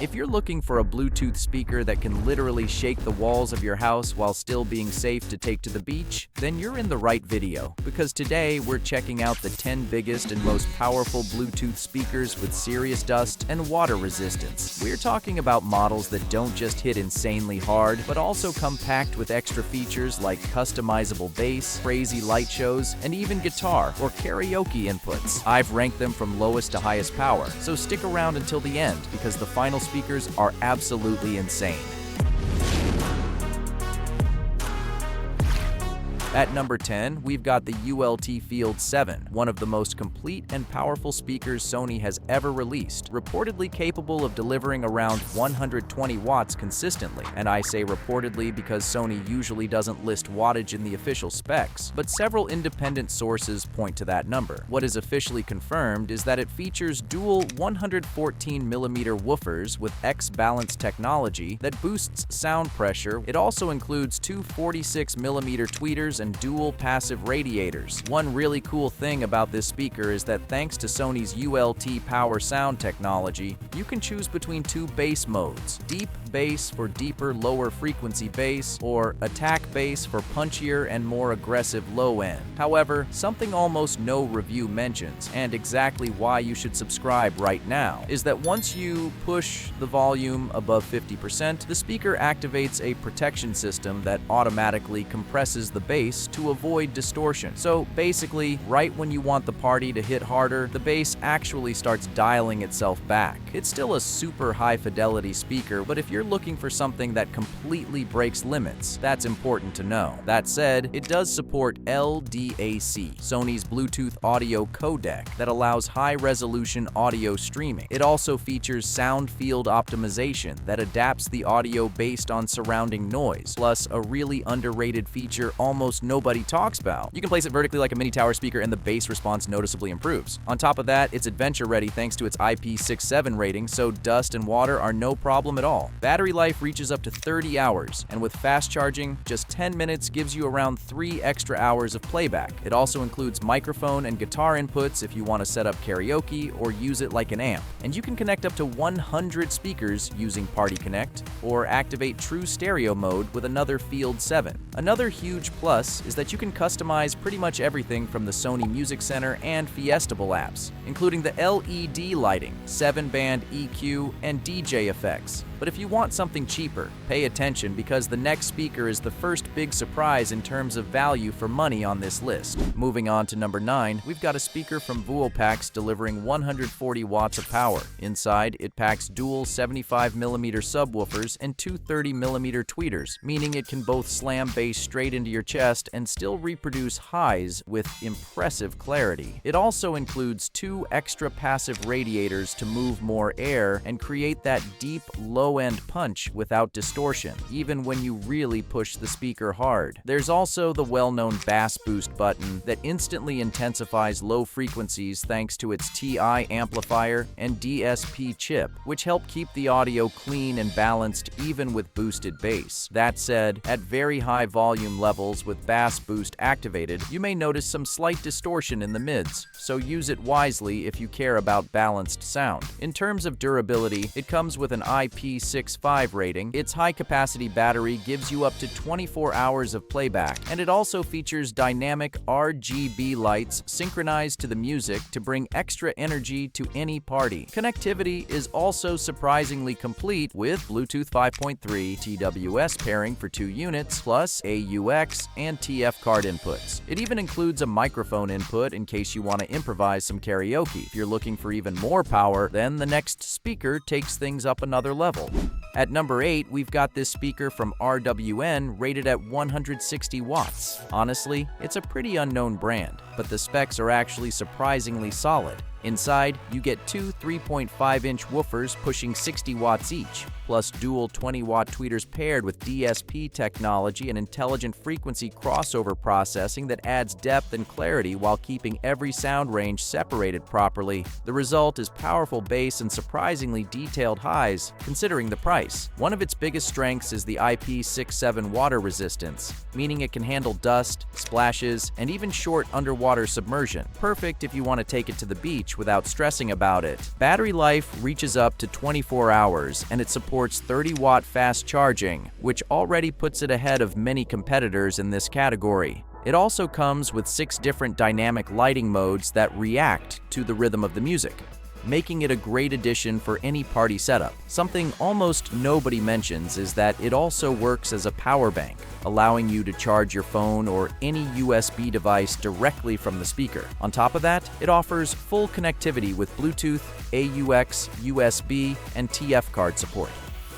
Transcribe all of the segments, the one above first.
If you're looking for a Bluetooth speaker that can literally shake the walls of your house while still being safe to take to the beach, then you're in the right video, because today we're checking out the 10 biggest and most powerful Bluetooth speakers with serious dust and water resistance. We're talking about models that don't just hit insanely hard, but also come packed with extra features like customizable bass, crazy light shows, and even guitar or karaoke inputs. I've ranked them from lowest to highest power, so stick around until the end because the final speakers are absolutely insane. At number 10, we've got the ULT Field 7, one of the most complete and powerful speakers Sony has ever released, reportedly capable of delivering around 120 watts consistently. And I say reportedly because Sony usually doesn't list wattage in the official specs, but several independent sources point to that number. What is officially confirmed is that it features dual 114mm woofers with X balance technology that boosts sound pressure. It also includes two 46mm tweeters and dual passive radiators. One really cool thing about this speaker is that thanks to Sony's ULT power sound technology, you can choose between two bass modes: deep bass for deeper, lower frequency bass, or attack bass for punchier and more aggressive low end. However, something almost no review mentions, and exactly why you should subscribe right now, is that once you push the volume above 50%, the speaker activates a protection system that automatically compresses the bass to avoid distortion. So basically, right when you want the party to hit harder, the bass actually starts dialing itself back. It's still a super high fidelity speaker, but if you're looking for something that completely breaks limits, that's important to know. That said, it does support LDAC, Sony's Bluetooth audio codec that allows high-resolution audio streaming. It also features sound field optimization that adapts the audio based on surrounding noise, plus a really underrated feature almost nobody talks about. You can place it vertically like a mini tower speaker and the bass response noticeably improves. On top of that, it's adventure ready thanks to its IP67 rating, so dust and water are no problem at all. Battery life reaches up to 30 hours, and with fast charging, just 10 minutes gives you around 3 extra hours of playback. It also includes microphone and guitar inputs if you want to set up karaoke or use it like an amp. And you can connect up to 100 speakers using Party Connect, or activate true stereo mode with another Field 7. Another huge plus is that you can customize pretty much everything from the Sony Music Center and Fiestable apps, including the LED lighting, 7-band EQ, and DJ effects. But if you want something cheaper, pay attention because the next speaker is the first big surprise in terms of value for money on this list. Moving on to number 9, we've got a speaker from Vuopax delivering 140 watts of power. Inside, it packs dual 75mm subwoofers and two 30mm tweeters, meaning it can both slam bass straight into your chest and still reproduce highs with impressive clarity. It also includes two extra passive radiators to move more air and create that deep, low-end punch without distortion, even when you really push the speaker hard. There's also the well-known bass boost button that instantly intensifies low frequencies thanks to its TI amplifier and DSP chip, which help keep the audio clean and balanced even with boosted bass. That said, at very high volume levels with bass boost activated, you may notice some slight distortion in the mids, so use it wisely if you care about balanced sound. In terms of durability, it comes with an IP65 rating, its high-capacity battery gives you up to 24 hours of playback, and it also features dynamic RGB lights synchronized to the music to bring extra energy to any party. Connectivity is also surprisingly complete with Bluetooth 5.3 TWS pairing for 2 units, plus AUX and TF card inputs. It even includes a microphone input in case you want to improvise some karaoke. If you're looking for even more power, then the next speaker takes things up another level. At number 8, we've got this speaker from RWN rated at 160 watts. Honestly, it's a pretty unknown brand, but the specs are actually surprisingly solid. Inside, you get two 3.5-inch woofers pushing 60 watts each, plus dual 20-watt tweeters paired with DSP technology and intelligent frequency crossover processing that adds depth and clarity while keeping every sound range separated properly. The result is powerful bass and surprisingly detailed highs, considering the price. One of its biggest strengths is the IP67 water resistance, meaning it can handle dust, splashes, and even short underwater submersion. Perfect if you want to take it to the beach beach without stressing about it. Battery life reaches up to 24 hours, and it supports 30-watt fast charging, which already puts it ahead of many competitors in this category. It also comes with 6 different dynamic lighting modes that react to the rhythm of the music, making it a great addition for any party setup. Something almost nobody mentions is that it also works as a power bank, allowing you to charge your phone or any USB device directly from the speaker. On top of that, it offers full connectivity with Bluetooth, AUX, USB, and TF card support.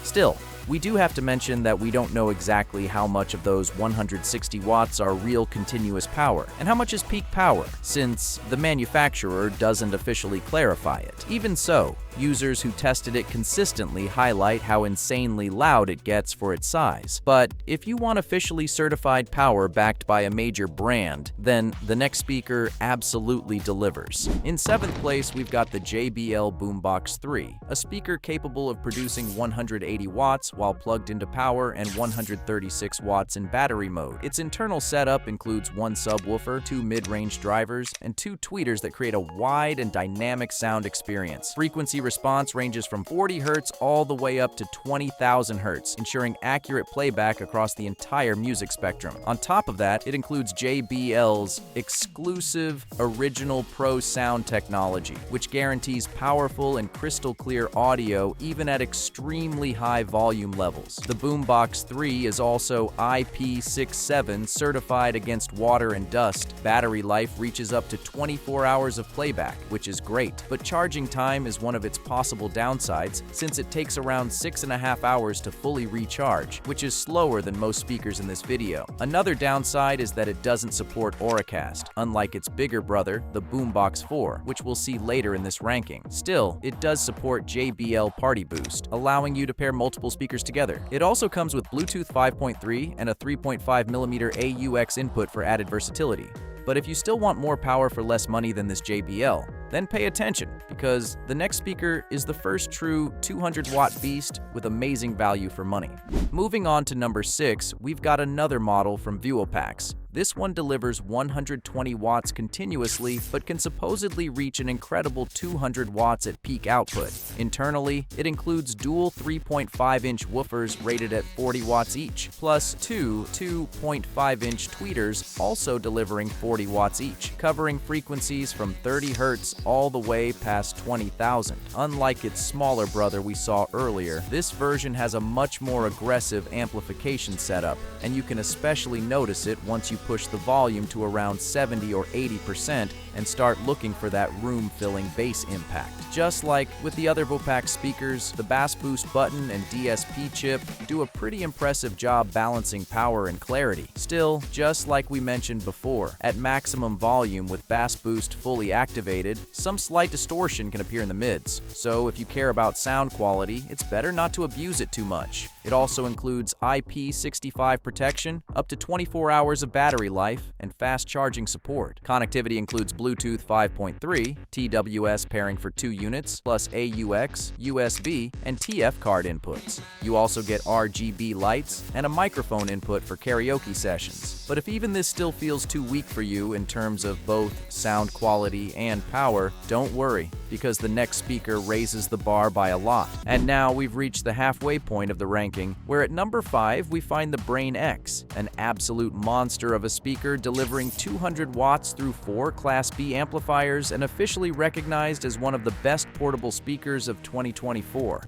Still, we do have to mention that we don't know exactly how much of those 160 watts are real continuous power, and how much is peak power, since the manufacturer doesn't officially clarify it. Even so, users who tested it consistently highlight how insanely loud it gets for its size. But if you want officially certified power backed by a major brand, then the next speaker absolutely delivers. In 7th place, we've got the JBL Boombox 3, a speaker capable of producing 180 watts while plugged into power and 136 watts in battery mode. Its internal setup includes 1 subwoofer, 2 mid-range drivers, and 2 tweeters that create a wide and dynamic sound experience. Frequency response ranges from 40 Hz all the way up to 20,000 Hz, ensuring accurate playback across the entire music spectrum. On top of that, it includes JBL's exclusive Original Pro sound technology, which guarantees powerful and crystal clear audio even at extremely high volume levels. The Boombox 3 is also IP67 certified against water and dust. Battery life reaches up to 24 hours of playback, which is great, but charging time is one of its possible downsides since it takes around 6.5 hours to fully recharge, which is slower than most speakers in this video. Another downside is that it doesn't support Auracast, unlike its bigger brother, the Boombox 4, which we'll see later in this ranking. Still, it does support JBL Party Boost, allowing you to pair multiple speakers together. It also comes with Bluetooth 5.3 and a 3.5mm AUX input for added versatility. But if you still want more power for less money than this JBL, then pay attention, because the next speaker is the first true 200-watt beast with amazing value for money. Moving on to number 6, we've got another model from Vuopax. This one delivers 120 watts continuously, but can supposedly reach an incredible 200 watts at peak output. Internally, it includes dual 3.5-inch woofers rated at 40 watts each, plus 2 2.5-inch tweeters also delivering 40 watts each, covering frequencies from 30 Hz all the way past 20,000. Unlike its smaller brother we saw earlier, this version has a much more aggressive amplification setup, and you can especially notice it once you push the volume to around 70 or 80% and start looking for that room-filling bass impact. Just like with the other Vuopax speakers, the bass boost button and DSP chip do a pretty impressive job balancing power and clarity. Still, just like we mentioned before, at maximum volume with bass boost fully activated, some slight distortion can appear in the mids. So if you care about sound quality, it's better not to abuse it too much. It also includes IP65 protection, up to 24 hours of battery life, and fast charging support. Connectivity includes Bluetooth 5.3, TWS pairing for 2 units, plus AUX, USB, and TF card inputs. You also get RGB lights and a microphone input for karaoke sessions. But if even this still feels too weak for you in terms of both sound quality and power, don't worry, because the next speaker raises the bar by a lot. And now we've reached the halfway point of the ranking, where at number 5 we find the Brane X, an absolute monster of a speaker delivering 200 watts through 4 Class B amplifiers and officially recognized as one of the best portable speakers of 2024.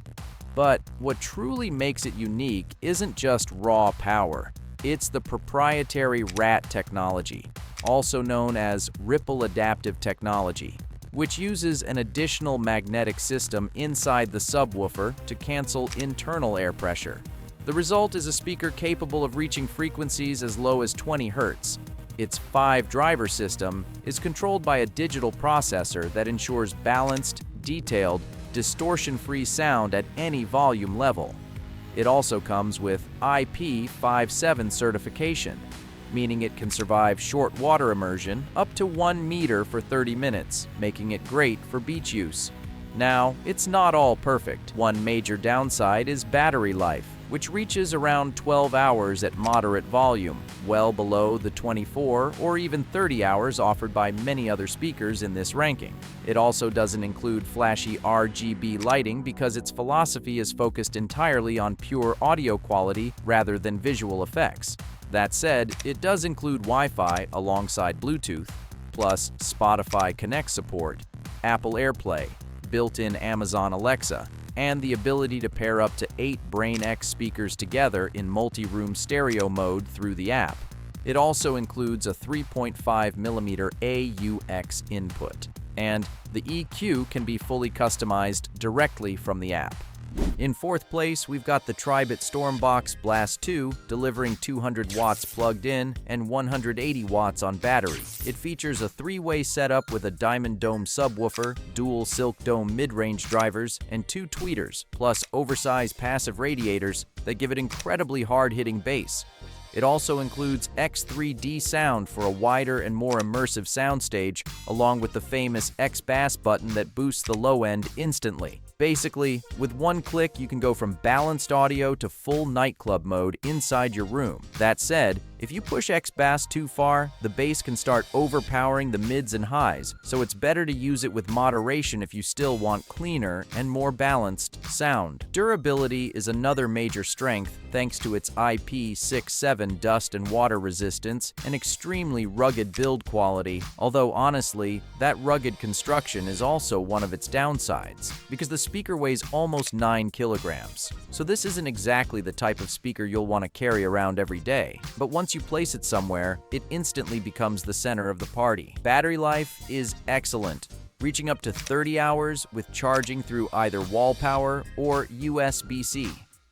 But what truly makes it unique isn't just raw power. It's the proprietary RAT technology, also known as Ripple Adaptive Technology, which uses an additional magnetic system inside the subwoofer to cancel internal air pressure. The result is a speaker capable of reaching frequencies as low as 20 Hz. Its 5-driver system is controlled by a digital processor that ensures balanced, detailed, distortion-free sound at any volume level. It also comes with IP57 certification, meaning it can survive short water immersion up to 1 meter for 30 minutes, making it great for beach use. Now, it's not all perfect. One major downside is battery life, which reaches around 12 hours at moderate volume, well below the 24 or even 30 hours offered by many other speakers in this ranking. It also doesn't include flashy RGB lighting because its philosophy is focused entirely on pure audio quality rather than visual effects. That said, it does include Wi-Fi alongside Bluetooth, plus Spotify Connect support, Apple AirPlay, built-in Amazon Alexa, and the ability to pair up to 8 Brane X speakers together in multi-room stereo mode through the app. It also includes a 3.5mm AUX input, and the EQ can be fully customized directly from the app. In fourth place, we've got the Tribit Stormbox Blast 2, delivering 200 watts plugged in and 180 watts on battery. It features a 3-way setup with a diamond dome subwoofer, dual silk dome mid-range drivers, and 2 tweeters, plus oversized passive radiators that give it incredibly hard-hitting bass. It also includes X3D sound for a wider and more immersive soundstage, along with the famous X bass button that boosts the low end instantly. Basically, with one click, you can go from balanced audio to full nightclub mode inside your room. That said, if you push X bass too far, the bass can start overpowering the mids and highs, so it's better to use it with moderation if you still want cleaner and more balanced sound. Durability is another major strength thanks to its IP67 dust and water resistance and extremely rugged build quality, although honestly, that rugged construction is also one of its downsides, because the speaker weighs almost 9 kilograms. So this isn't exactly the type of speaker you'll want to carry around every day, but once you place it somewhere, it instantly becomes the center of the party. Battery life is excellent, reaching up to 30 hours with charging through either wall power or USB-C.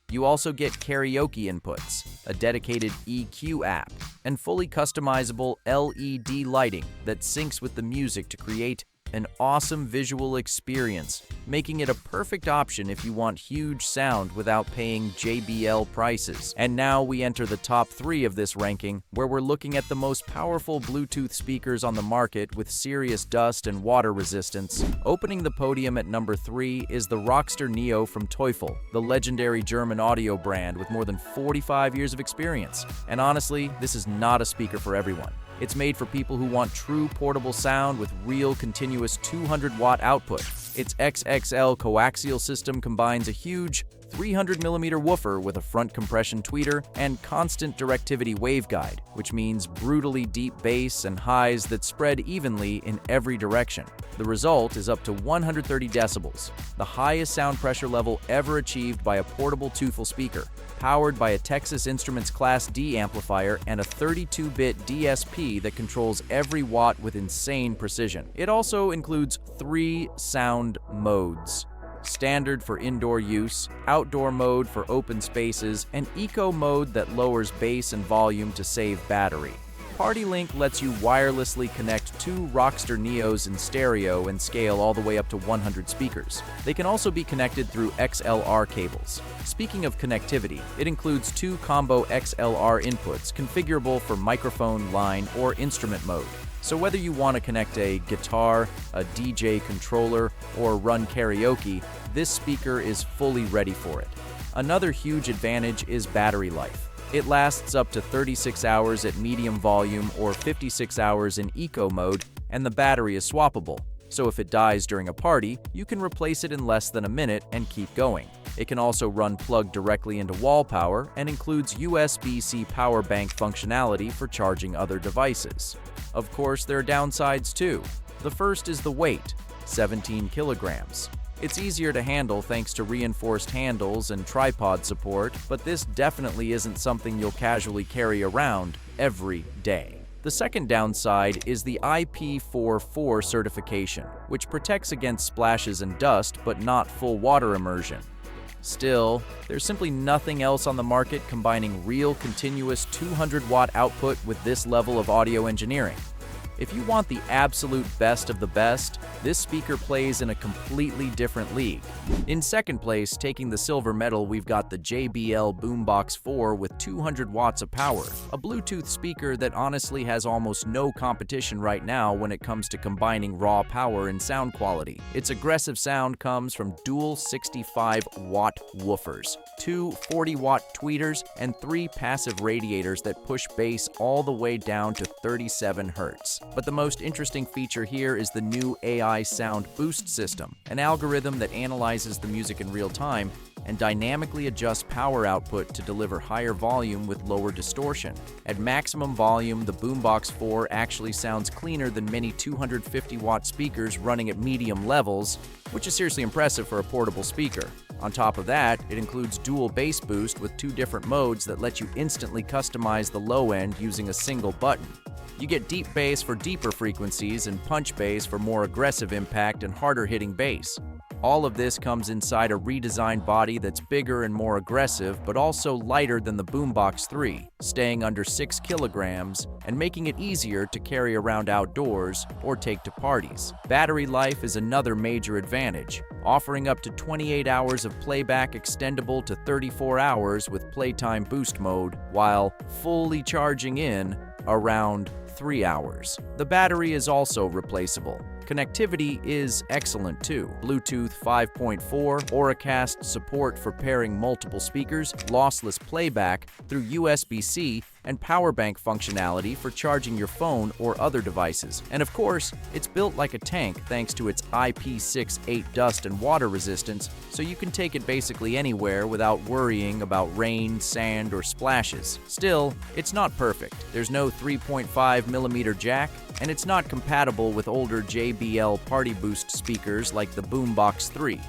You also get karaoke inputs, a dedicated EQ app, and fully customizable LED lighting that syncs with the music to create an awesome visual experience, making it a perfect option if you want huge sound without paying JBL prices. And now we enter the top 3 of this ranking, where we're looking at the most powerful Bluetooth speakers on the market with serious dust and water resistance. Opening the podium at number 3 is the Rockster Neo from Teufel, the legendary German audio brand with more than 45 years of experience. And honestly, this is not a speaker for everyone. It's made for people who want true portable sound with real continuous 200-watt output. Its XXL coaxial system combines a huge 300mm woofer with a front compression tweeter and constant directivity waveguide, which means brutally deep bass and highs that spread evenly in every direction. The result is up to 130 decibels, the highest sound pressure level ever achieved by a portable Teufel speaker, powered by a Texas Instruments Class D amplifier and a 32-bit DSP that controls every watt with insane precision. It also includes 3 sound modes: standard for indoor use, outdoor mode for open spaces, and eco mode that lowers bass and volume to save battery. PartyLink lets you wirelessly connect 2 Rockster Neos in stereo and scale all the way up to 100 speakers. They can also be connected through XLR cables. Speaking of connectivity, it includes 2 combo XLR inputs configurable for microphone, line, or instrument mode. So whether you want to connect a guitar, a DJ controller, or run karaoke, this speaker is fully ready for it. Another huge advantage is battery life. It lasts up to 36 hours at medium volume or 56 hours in eco mode, and the battery is swappable. So if it dies during a party, you can replace it in less than a minute and keep going. It can also run plugged directly into wall power and includes USB-C power bank functionality for charging other devices. Of course, there are downsides too. The first is the weight, 17 kilograms. It's easier to handle thanks to reinforced handles and tripod support, but this definitely isn't something you'll casually carry around every day. The second downside is the IP44 certification, which protects against splashes and dust but not full water immersion. Still, there's simply nothing else on the market combining real continuous 200-watt output with this level of audio engineering. If you want the absolute best of the best, this speaker plays in a completely different league. In second place, taking the silver medal, we've got the JBL Boombox 4 with 200 watts of power, a Bluetooth speaker that honestly has almost no competition right now when it comes to combining raw power and sound quality. Its aggressive sound comes from dual 65-watt woofers, two 40-watt tweeters, and three passive radiators that push bass all the way down to 37 Hz. But the most interesting feature here is the new AI Sound Boost system, an algorithm that analyzes the music in real time and dynamically adjusts power output to deliver higher volume with lower distortion. At maximum volume, the Boombox 4 actually sounds cleaner than many 250-watt speakers running at medium levels, which is seriously impressive for a portable speaker. On top of that, it includes dual bass boost with two different modes that let you instantly customize the low end using a single button. You get deep bass for deeper frequencies and punch bass for more aggressive impact and harder-hitting bass. All of this comes inside a redesigned body that's bigger and more aggressive, but also lighter than the Boombox 3, staying under 6 kilograms and making it easier to carry around outdoors or take to parties. Battery life is another major advantage, offering up to 28 hours of playback extendable to 34 hours with Playtime Boost mode, while fully charging in around 3 hours. The battery is also replaceable. Connectivity is excellent too. Bluetooth 5.4, Auracast support for pairing multiple speakers, lossless playback through USB-C, and power bank functionality for charging your phone or other devices. And of course, it's built like a tank thanks to its IP68 dust and water resistance, so you can take it basically anywhere without worrying about rain, sand, or splashes. Still, it's not perfect. There's no 3.5mm jack, and it's not compatible with older JBL Party Boost speakers like the Boombox 3.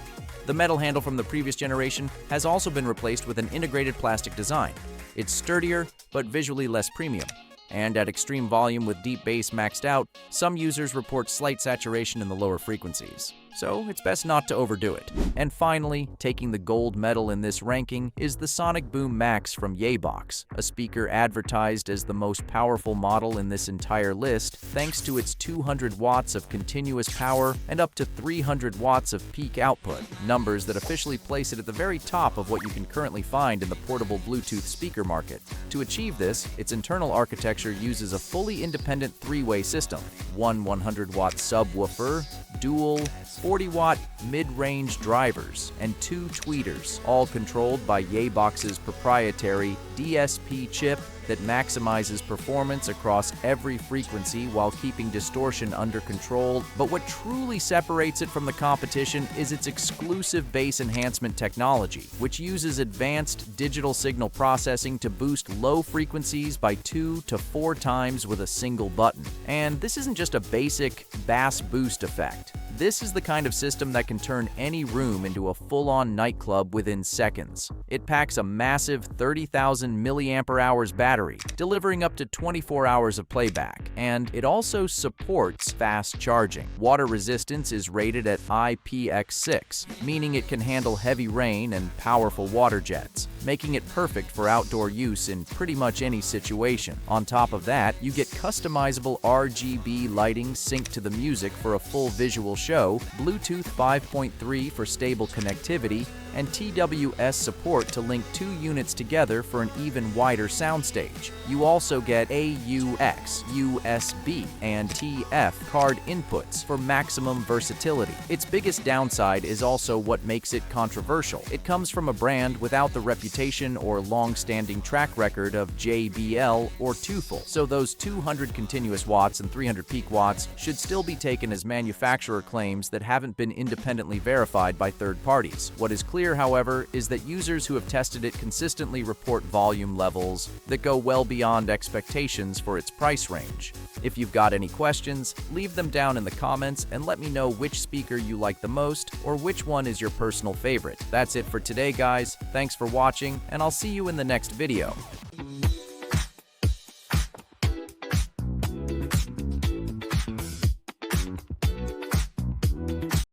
The metal handle from the previous generation has also been replaced with an integrated plastic design. It's sturdier, but visually less premium. And at extreme volume with deep bass maxed out, some users report slight saturation in the lower frequencies. So it's best not to overdo it. And finally, taking the gold medal in this ranking is the Sonic Boom Max from YeahBox, a speaker advertised as the most powerful model in this entire list thanks to its 200 watts of continuous power and up to 300 watts of peak output, numbers that officially place it at the very top of what you can currently find in the portable Bluetooth speaker market. To achieve this, its internal architecture uses a fully independent three-way system, one 100-watt subwoofer, dual 40-watt mid-range drivers, and two tweeters, all controlled by YeahBox's proprietary DSP chip that maximizes performance across every frequency while keeping distortion under control. But what truly separates it from the competition is its exclusive bass enhancement technology, which uses advanced digital signal processing to boost low frequencies by 2 to 4 times with a single button. And this isn't just a basic bass boost effect. This is the kind of system that can turn any room into a full-on nightclub within seconds. It packs a massive 30,000 mAh battery, delivering up to 24 hours of playback, and it also supports fast charging. Water resistance is rated at IPX6, meaning it can handle heavy rain and powerful water jets, making it perfect for outdoor use in pretty much any situation. On top of that, you get customizable RGB lighting synced to the music for a full visual show, Bluetooth 5.3 for stable connectivity, and TWS support to link two units together for an even wider soundstage. You also get AUX, USB, and TF card inputs for maximum versatility. Its biggest downside is also what makes it controversial. It comes from a brand without the reputation or long-standing track record of JBL or Teufel, so those 200 continuous watts and 300 peak watts should still be taken as manufacturer claims that haven't been independently verified by third parties. What is clear, however, is that users who have tested it consistently report volume levels that go well beyond expectations for its price range. If you've got any questions, leave them down in the comments and let me know which speaker you like the most or which one is your personal favorite. That's it for today, guys. Thanks for watching, and I'll see you in the next video.